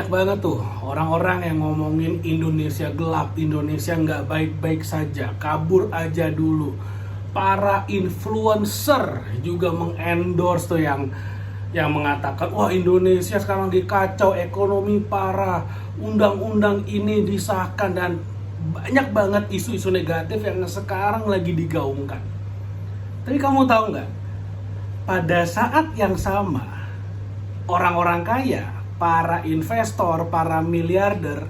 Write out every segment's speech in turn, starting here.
Banyak banget tuh orang-orang yang ngomongin Indonesia gelap, Indonesia nggak baik-baik saja, kabur aja dulu. Para influencer juga mengendorse tuh yang mengatakan, wah Indonesia sekarang lagi kacau, ekonomi parah, undang-undang ini disahkan, dan banyak banget isu-isu negatif yang sekarang lagi digaungkan. Tapi kamu tahu nggak, pada saat yang sama, orang-orang kaya, para investor, para miliarder,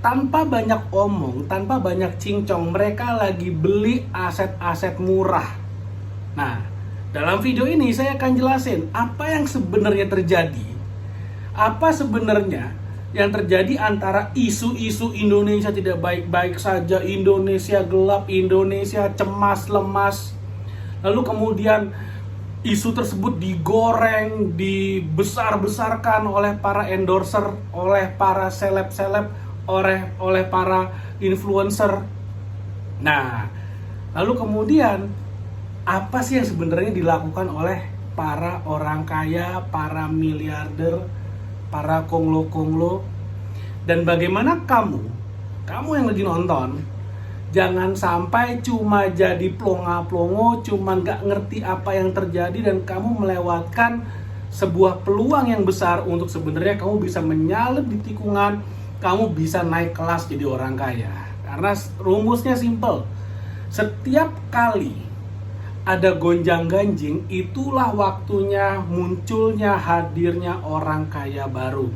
tanpa banyak omong, tanpa banyak cincong, mereka lagi beli aset-aset murah. Nah, dalam video ini saya akan jelasin apa yang sebenarnya terjadi. Apa sebenarnya yang terjadi antara isu-isu Indonesia tidak baik-baik saja, Indonesia gelap, Indonesia cemas, lemas, lalu kemudian isu tersebut digoreng, dibesar-besarkan oleh para endorser, oleh para seleb-seleb, oleh para influencer. Nah, lalu kemudian apa sih yang sebenarnya dilakukan oleh para orang kaya, para miliarder, para konglo-konglo, dan bagaimana kamu yang lagi nonton, jangan sampai cuma jadi plonga-plongo, cuma nggak ngerti apa yang terjadi, dan kamu melewatkan sebuah peluang yang besar untuk sebenarnya kamu bisa menyalip di tikungan, kamu bisa naik kelas jadi orang kaya. Karena rumusnya simple, setiap kali ada gonjang-ganjing, itulah waktunya munculnya, hadirnya orang kaya baru.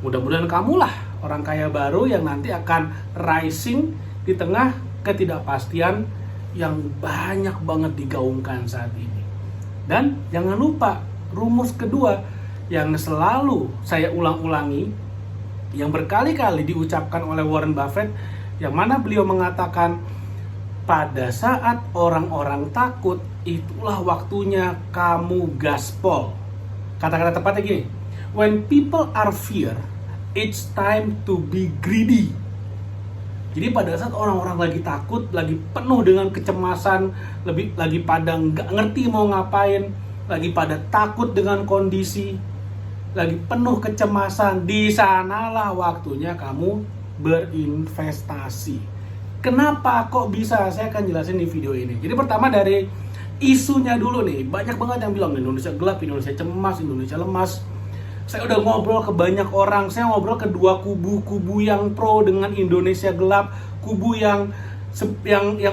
Mudah-mudahan kamulah orang kaya baru yang nanti akan rising di tengah ketidakpastian yang banyak banget digaungkan saat ini. Dan jangan lupa rumus kedua yang selalu saya ulang-ulangi, yang berkali-kali diucapkan oleh Warren Buffett, yang mana beliau mengatakan, pada saat orang-orang takut, itulah waktunya kamu gaspol. Kata-kata tepatnya gini, when people are fear, it's time to be greedy. Jadi pada saat orang-orang lagi takut, lagi penuh dengan kecemasan, lagi pada nggak ngerti mau ngapain, lagi pada takut dengan kondisi, lagi penuh kecemasan, di sanalah waktunya kamu berinvestasi. Kenapa kok bisa? Saya akan jelasin di video ini. Jadi pertama dari isunya dulu nih, banyak banget yang bilang Indonesia gelap, Indonesia cemas, Indonesia lemas. Saya udah ngobrol ke banyak orang, saya ngobrol ke dua kubu yang pro dengan Indonesia gelap, kubu yang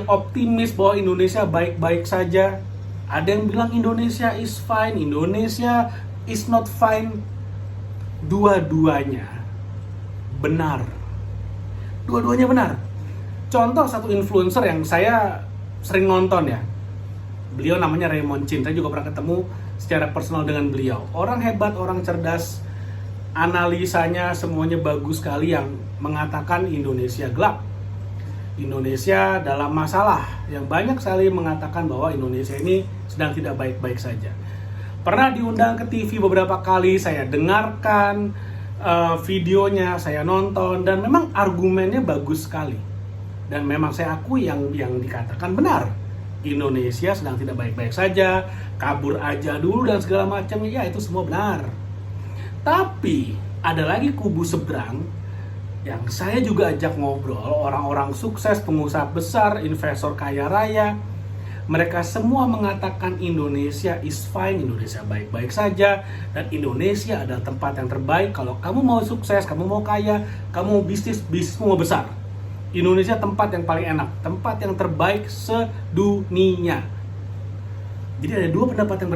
optimis bahwa Indonesia baik-baik saja. Ada yang bilang Indonesia is fine, Indonesia is not fine. Dua-duanya benar. Dua-duanya benar. Contoh satu influencer yang saya sering nonton ya. Beliau namanya Raymond Chin, saya juga pernah ketemu secara personal dengan beliau. Orang hebat, orang cerdas, analisanya semuanya bagus sekali, yang mengatakan Indonesia gelap, Indonesia dalam masalah, yang banyak sekali mengatakan bahwa Indonesia ini sedang tidak baik-baik saja. Pernah diundang ke TV beberapa kali, saya dengarkan videonya, saya nonton, dan memang argumennya bagus sekali. Dan memang saya akui yang dikatakan benar. Indonesia sedang tidak baik-baik saja, kabur aja dulu dan segala macamnya, ya itu semua benar. Tapi ada lagi kubu seberang yang saya juga ajak ngobrol, orang-orang sukses, pengusaha besar, investor kaya raya. Mereka semua mengatakan Indonesia is fine, Indonesia baik-baik saja, dan Indonesia adalah tempat yang terbaik kalau kamu mau sukses, kamu mau kaya, kamu mau bisnismu mau besar. Indonesia tempat yang paling enak, tempat yang terbaik sedunia. Jadi ada dua pendapat yang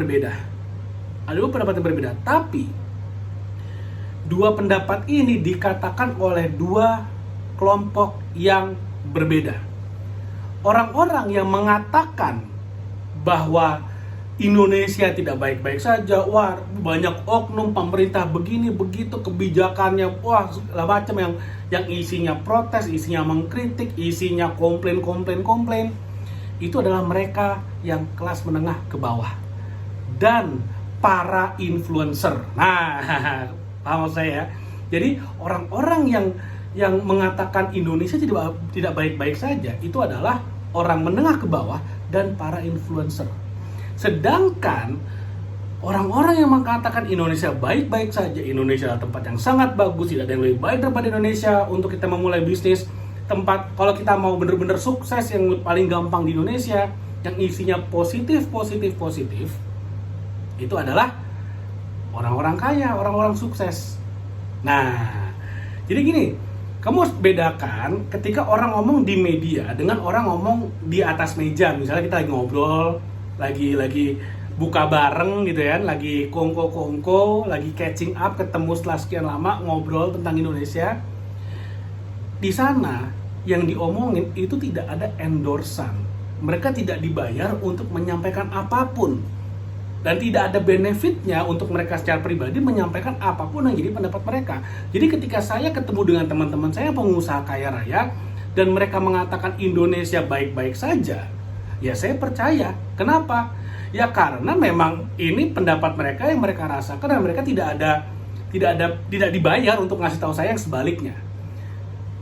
berbeda. Tapi dua pendapat ini dikatakan oleh dua kelompok yang berbeda. Orang-orang yang mengatakan bahwa Indonesia tidak baik-baik saja, wah banyak oknum pemerintah begini begitu, kebijakannya wah segala macam, yang isinya protes, isinya mengkritik, isinya komplain, itu adalah mereka yang kelas menengah ke bawah dan para influencer. Nah, paham saya ya. Jadi orang-orang yang mengatakan Indonesia tidak baik-baik saja, itu adalah orang menengah ke bawah dan para influencer. Sedangkan Orang-orang yang mengatakan Indonesia baik-baik saja, Indonesia adalah tempat yang sangat bagus, tidak ada yang lebih baik daripada Indonesia untuk kita memulai bisnis. Tempat kalau kita mau bener-bener sukses yang paling gampang di Indonesia, yang isinya positif, itu adalah orang-orang kaya, orang-orang sukses. Nah, jadi gini, kamu harus bedakan ketika orang ngomong di media dengan orang ngomong di atas meja. Misalnya kita lagi ngobrol, lagi buka bareng gitu ya, lagi kongko, lagi catching up, ketemu setelah sekian lama ngobrol tentang Indonesia. Di sana yang diomongin itu tidak ada endorsan. Mereka tidak dibayar untuk menyampaikan apapun. Dan tidak ada benefitnya untuk mereka secara pribadi menyampaikan apapun yang jadi pendapat mereka. Jadi ketika saya ketemu dengan teman-teman saya pengusaha kaya raya dan mereka mengatakan Indonesia baik-baik saja, ya saya percaya. Kenapa? Ya karena memang ini pendapat mereka yang mereka rasakan dan mereka tidak dibayar untuk ngasih tahu saya yang sebaliknya.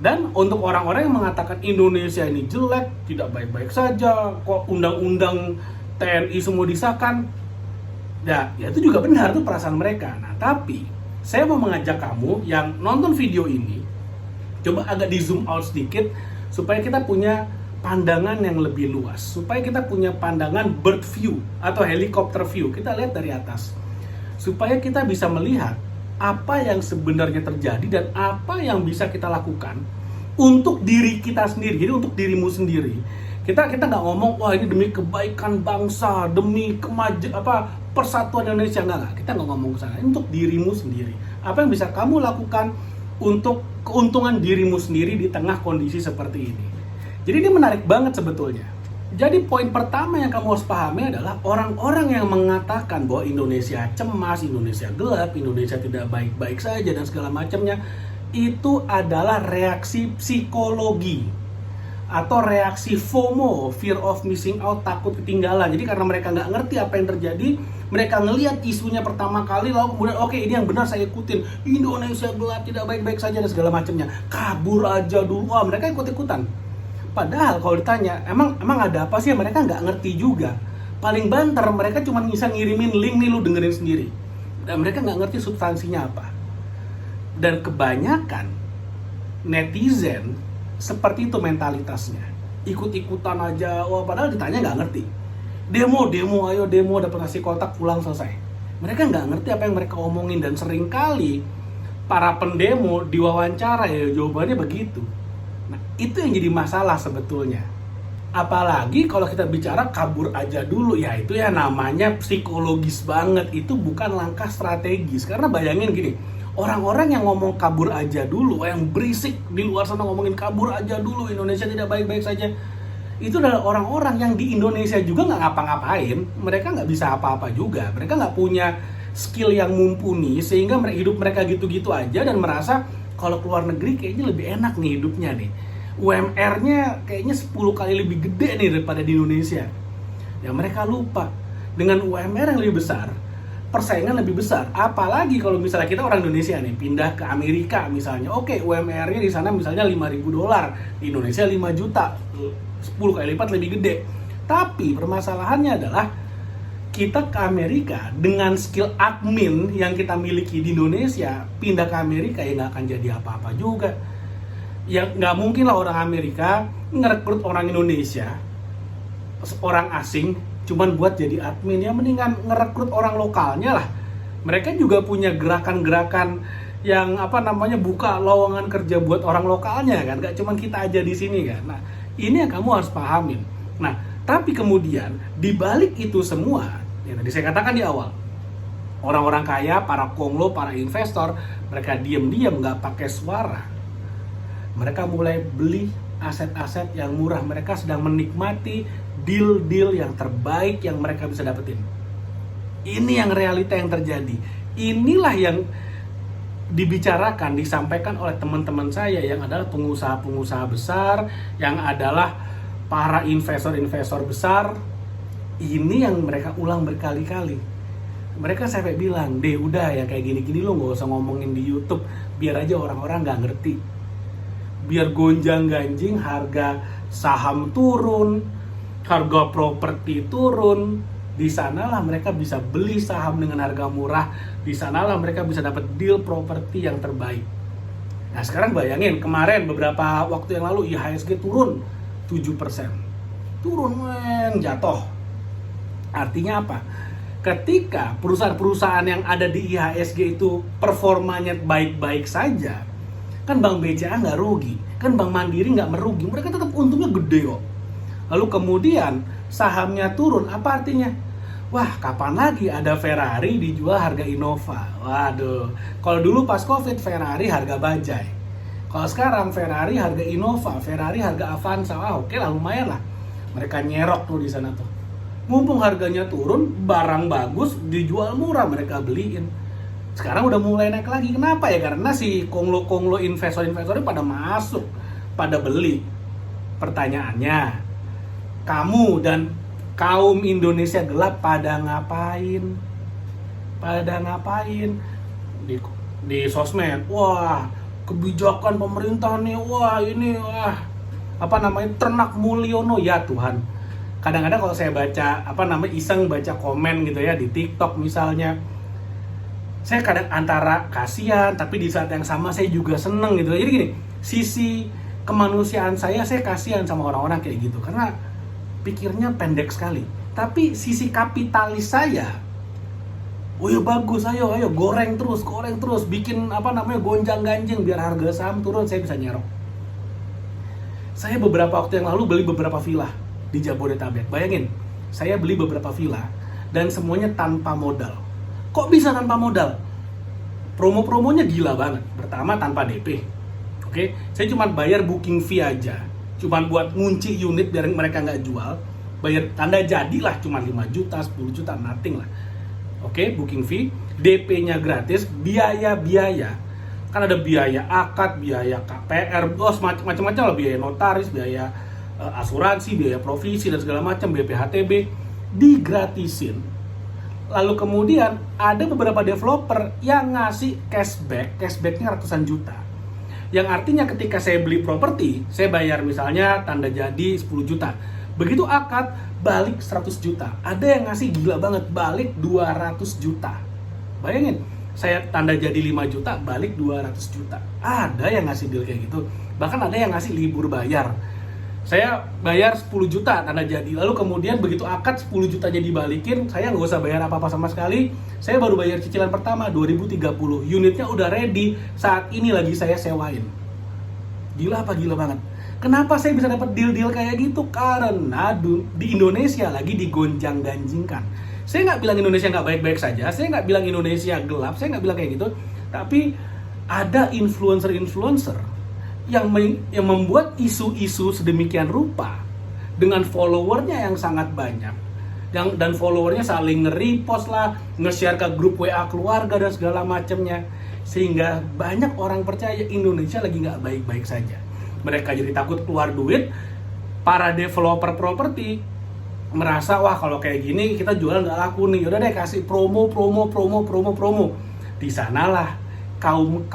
Dan untuk orang-orang yang mengatakan Indonesia ini jelek, tidak baik-baik saja, kok undang-undang TNI semua disahkan, ya itu juga benar tuh perasaan mereka. Nah tapi saya mau mengajak kamu yang nonton video ini, coba agak di zoom out sedikit supaya kita punya pandangan yang lebih luas, supaya kita punya pandangan bird view atau helicopter view. Kita lihat dari atas supaya kita bisa melihat apa yang sebenarnya terjadi dan apa yang bisa kita lakukan untuk diri kita sendiri. Jadi untuk dirimu sendiri. Kita nggak ngomong wah ini demi kebaikan bangsa, demi persatuan Indonesia, enggak. Kita nggak ngomong ke sana. Ini untuk dirimu sendiri. Apa yang bisa kamu lakukan untuk keuntungan dirimu sendiri di tengah kondisi seperti ini. Jadi ini menarik banget sebetulnya. Jadi poin pertama yang kamu harus pahami adalah orang-orang yang mengatakan bahwa Indonesia cemas, Indonesia gelap, Indonesia tidak baik-baik saja dan segala macamnya, itu adalah reaksi psikologi atau reaksi FOMO, fear of missing out, takut ketinggalan. Jadi karena mereka nggak ngerti apa yang terjadi, mereka ngelihat isunya pertama kali lalu kemudian oke, ini yang benar saya ikutin, Indonesia gelap, tidak baik-baik saja dan segala macamnya, kabur aja dulu, mereka ikut-ikutan. Padahal kalau ditanya, emang ada apa sih, mereka nggak ngerti juga. Paling banter mereka cuma bisa ngirimin link nih, lu dengerin sendiri. Dan mereka nggak ngerti substansinya apa. Dan kebanyakan netizen seperti itu mentalitasnya. Ikut-ikutan aja, padahal ditanya nggak ngerti. Demo, ayo demo, dapat ngasih kotak, pulang, selesai. Mereka nggak ngerti apa yang mereka omongin dan seringkali para pendemo diwawancara ya jawabannya begitu. Nah, itu yang jadi masalah sebetulnya. Apalagi kalau kita bicara kabur aja dulu, ya itu ya namanya psikologis banget. Itu bukan langkah strategis. Karena bayangin gini, orang-orang yang ngomong kabur aja dulu, yang berisik di luar sana ngomongin kabur aja dulu, Indonesia tidak baik-baik saja, itu adalah orang-orang yang di Indonesia juga nggak ngapa-ngapain. Mereka nggak bisa apa-apa juga. Mereka nggak punya skill yang mumpuni sehingga hidup mereka gitu-gitu aja dan merasa kalau keluar negeri kayaknya lebih enak nih hidupnya nih. UMR-nya kayaknya 10 kali lebih gede nih daripada di Indonesia. Ya mereka lupa, dengan UMR yang lebih besar, persaingan lebih besar. Apalagi kalau misalnya kita orang Indonesia nih, pindah ke Amerika misalnya. Oke, UMR-nya di sana misalnya $5.000, di Indonesia 5 juta, 10 kali lipat lebih gede. Tapi permasalahannya adalah kita ke Amerika dengan skill admin yang kita miliki di Indonesia, pindah ke Amerika ya nggak akan jadi apa-apa juga. Ya nggak mungkin lah orang Amerika ngerekrut orang Indonesia, orang asing, cuman buat jadi admin. Ya mendingan ngerekrut orang lokalnya lah. Mereka juga punya gerakan-gerakan yang buka lowongan kerja buat orang lokalnya kan, nggak cuman kita aja di sini kan. Nah ini yang kamu harus pahamin. Nah tapi kemudian dibalik itu semua, ya tadi saya katakan di awal, orang-orang kaya, para konglo, para investor, mereka diam-diam nggak pakai suara. Mereka mulai beli aset-aset yang murah. Mereka sedang menikmati deal-deal yang terbaik yang mereka bisa dapetin. Ini yang realita yang terjadi. Inilah yang dibicarakan, disampaikan oleh teman-teman saya yang adalah pengusaha-pengusaha besar, yang adalah para investor-investor besar. Ini yang mereka ulang berkali-kali. Mereka sampai bilang, deh udah ya kayak gini-gini lo gak usah ngomongin di YouTube, biar aja orang-orang gak ngerti. Biar gonjang-ganjing harga saham turun, harga properti turun, Di sanalah mereka bisa beli saham dengan harga murah. Di sanalah mereka bisa dapat deal properti yang terbaik. Nah sekarang bayangin, kemarin beberapa waktu yang lalu IHSG turun 7%. Turun jatuh. Artinya apa? Ketika perusahaan-perusahaan yang ada di IHSG itu performanya baik-baik saja, kan Bank BCA nggak rugi, kan Bank Mandiri nggak merugi, mereka tetap untungnya gede kok. Lalu kemudian sahamnya turun, apa artinya? Wah, kapan lagi ada Ferrari dijual harga Innova? Waduh, kalau dulu pas Covid Ferrari harga bajai. Kalau sekarang Ferrari harga Innova, Ferrari harga Avanza, oke lah, lumayan lah. Mereka nyerok tuh di sana tuh. Mumpung harganya turun, barang bagus dijual murah, mereka beliin. Sekarang udah mulai naik lagi. Kenapa ya? Karena si konglo-konglo investor-investornya pada masuk, pada beli. Pertanyaannya, kamu dan kaum Indonesia gelap pada ngapain? Pada ngapain? Di sosmed, wah kebijakan pemerintah nih, wah ini, Ternak Mulyono, ya Tuhan. Kadang-kadang kalau saya baca, iseng baca komen gitu ya, di TikTok misalnya, saya kadang antara kasihan, tapi di saat yang sama saya juga seneng gitu. Jadi gini, sisi kemanusiaan saya kasihan sama orang-orang kayak gitu, karena pikirnya pendek sekali. Tapi sisi kapitalis saya, oh ya bagus, ayo goreng terus, bikin gonjang-ganjing biar harga saham turun, saya bisa nyerok. Saya beberapa waktu yang lalu beli beberapa villa di Jabodetabek. Bayangin, saya beli beberapa villa dan semuanya tanpa modal. Kok bisa tanpa modal? Promo-promonya gila banget. Pertama tanpa DP. Oke, saya cuma bayar booking fee aja. Cuma buat ngunci unit biar mereka nggak jual. Bayar tanda jadilah cuma 5 juta, 10 juta, nothing lah. Oke, booking fee, DP-nya gratis, biaya-biaya. Kan ada biaya akad, biaya KPR, macam-macam lah, biaya notaris, biaya asuransi, biaya provisi dan segala macam, BPHTB digratisin. Lalu kemudian ada beberapa developer yang ngasih cashbacknya ratusan juta. Yang artinya ketika saya beli properti, saya bayar misalnya tanda jadi 10 juta. Begitu akad, balik 100 juta. Ada yang ngasih gila banget, balik 200 juta. Bayangin, saya tanda jadi 5 juta, balik 200 juta. Ada yang ngasih deal kayak gitu. Bahkan ada yang ngasih libur bayar. Saya bayar 10 juta tanda jadi, lalu kemudian begitu akad 10 jutanya dibalikin, saya nggak usah bayar apa-apa sama sekali. Saya baru bayar cicilan pertama 2030, unitnya udah ready, saat ini lagi saya sewain. Gila apa gila banget? Kenapa saya bisa dapat deal-deal kayak gitu? Karena di Indonesia lagi digonjang-ganjingkan. Saya nggak bilang Indonesia nggak baik-baik saja, saya nggak bilang Indonesia gelap, saya nggak bilang kayak gitu. Tapi ada influencer yang membuat isu-isu sedemikian rupa dengan followernya yang sangat banyak, dan followernya saling nge-repost lah, nge-share ke grup WA keluarga dan segala macamnya, sehingga banyak orang percaya Indonesia lagi nggak baik-baik saja. Mereka jadi takut keluar duit. Para developer properti merasa, wah kalau kayak gini kita jualan nggak laku nih, udah deh kasih promo. Di sanalah kaum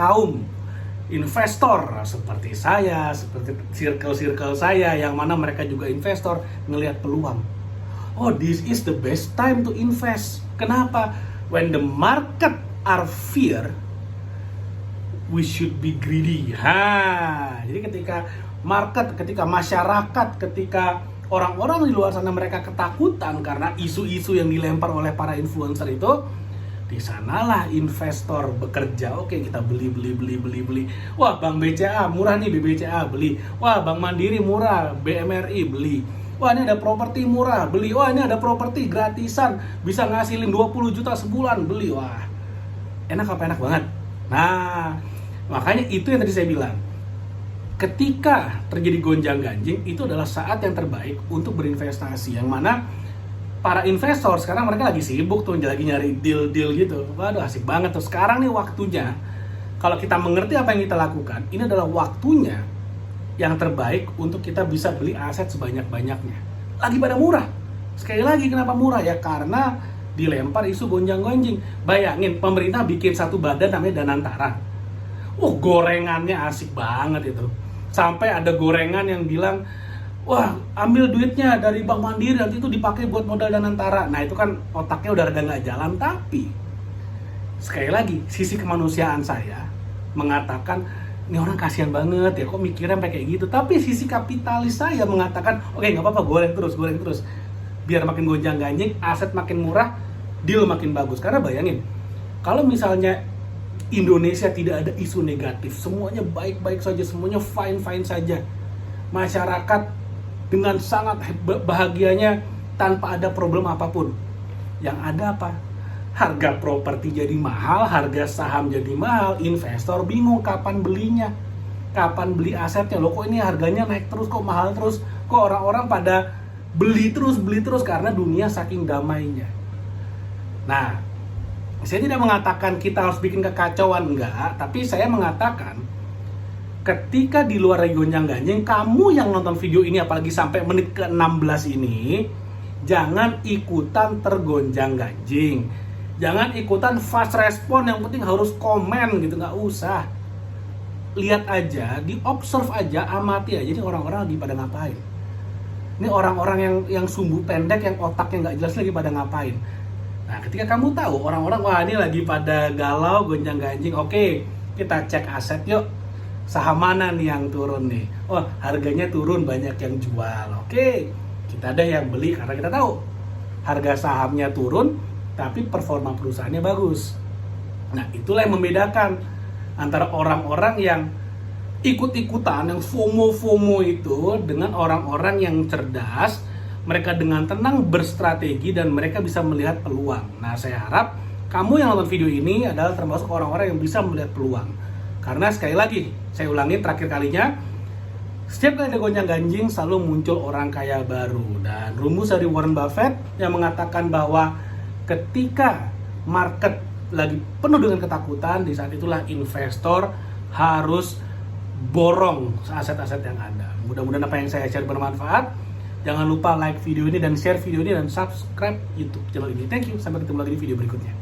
investor seperti saya, seperti circle saya yang mana mereka juga investor, ngelihat peluang. Oh, this is the best time to invest. Kenapa? When the market are fear, we should be greedy. Jadi ketika masyarakat, ketika orang-orang di luar sana mereka ketakutan karena isu-isu yang dilempar oleh para influencer itu, di sanalah investor bekerja. Oke, kita beli. Wah, Bank BCA murah nih, BBCA beli. Wah, Bank Mandiri murah, BMRI beli. Wah, ini ada properti murah, beli. Wah, ini ada properti gratisan, bisa ngasilin 20 juta sebulan, beli. Wah, enak banget. Nah, makanya itu yang tadi saya bilang. Ketika terjadi gonjang-ganjing, itu adalah saat yang terbaik untuk berinvestasi. Yang mana para investor sekarang mereka lagi sibuk tuh, lagi nyari deal-deal gitu. Waduh, asik banget tuh. Sekarang nih waktunya, kalau kita mengerti apa yang kita lakukan, ini adalah waktunya yang terbaik untuk kita bisa beli aset sebanyak-banyaknya. Lagi pada murah. Sekali lagi, kenapa murah? Ya karena dilempar isu gonjang-ganjing. Bayangin, pemerintah bikin satu badan namanya Danantara. Gorengannya asik banget itu. Sampai ada gorengan yang bilang, wah ambil duitnya dari Bank Mandiri nanti itu dipakai buat modal Danantara. Nah itu kan otaknya udah rada nggak jalan. Tapi sekali lagi sisi kemanusiaan saya mengatakan ini orang kasihan banget ya kok mikirnya sampai kayak gitu. Tapi sisi kapitalis saya mengatakan oke, nggak apa-apa, goreng terus biar makin gonjang ganjing, aset makin murah, deal makin bagus. Karena bayangin kalau misalnya Indonesia tidak ada isu negatif, semuanya baik-baik saja, semuanya fine-fine saja, masyarakat dengan sangat bahagianya tanpa ada problem apapun. Yang ada apa? Harga properti jadi mahal, harga saham jadi mahal, investor bingung kapan belinya, kapan beli asetnya. Loh kok ini harganya naik terus, kok mahal terus, kok orang-orang pada beli terus karena dunia saking damainya. Nah, saya tidak mengatakan kita harus bikin kekacauan, enggak, tapi saya mengatakan ketika di luar gonjang-ganjing, kamu yang nonton video ini apalagi sampai menit ke-16 ini, jangan ikutan tergonjang-ganjing. Jangan ikutan fast respon, yang penting harus komen gitu, nggak usah. Lihat aja, diobserve aja, amati aja ini orang-orang lagi pada ngapain. Ini orang-orang yang sumbu pendek, yang otaknya nggak jelas lagi pada ngapain. Nah, ketika kamu tahu orang-orang wah ini lagi pada galau, gonjang-ganjing, oke, kita cek aset yuk. Saham mana nih yang turun nih? Oh, harganya turun, banyak yang jual. Oke, kita ada yang beli karena kita tahu harga sahamnya turun, tapi performa perusahaannya bagus. Nah, itulah yang membedakan antara orang-orang yang ikut-ikutan, yang FOMO itu, dengan orang-orang yang cerdas. Mereka dengan tenang berstrategi dan mereka bisa melihat peluang. Nah, saya harap kamu yang nonton video ini adalah termasuk orang-orang yang bisa melihat peluang. Karena sekali lagi, saya ulangi terakhir kalinya, setiap kali ada gonjang-ganjing selalu muncul orang kaya baru. Dan rumus dari Warren Buffett yang mengatakan bahwa ketika market lagi penuh dengan ketakutan, di saat itulah investor harus borong aset-aset yang ada. Mudah-mudahan apa yang saya share bermanfaat. Jangan lupa like video ini dan share video ini dan subscribe YouTube channel ini. Thank you, sampai ketemu lagi di video berikutnya.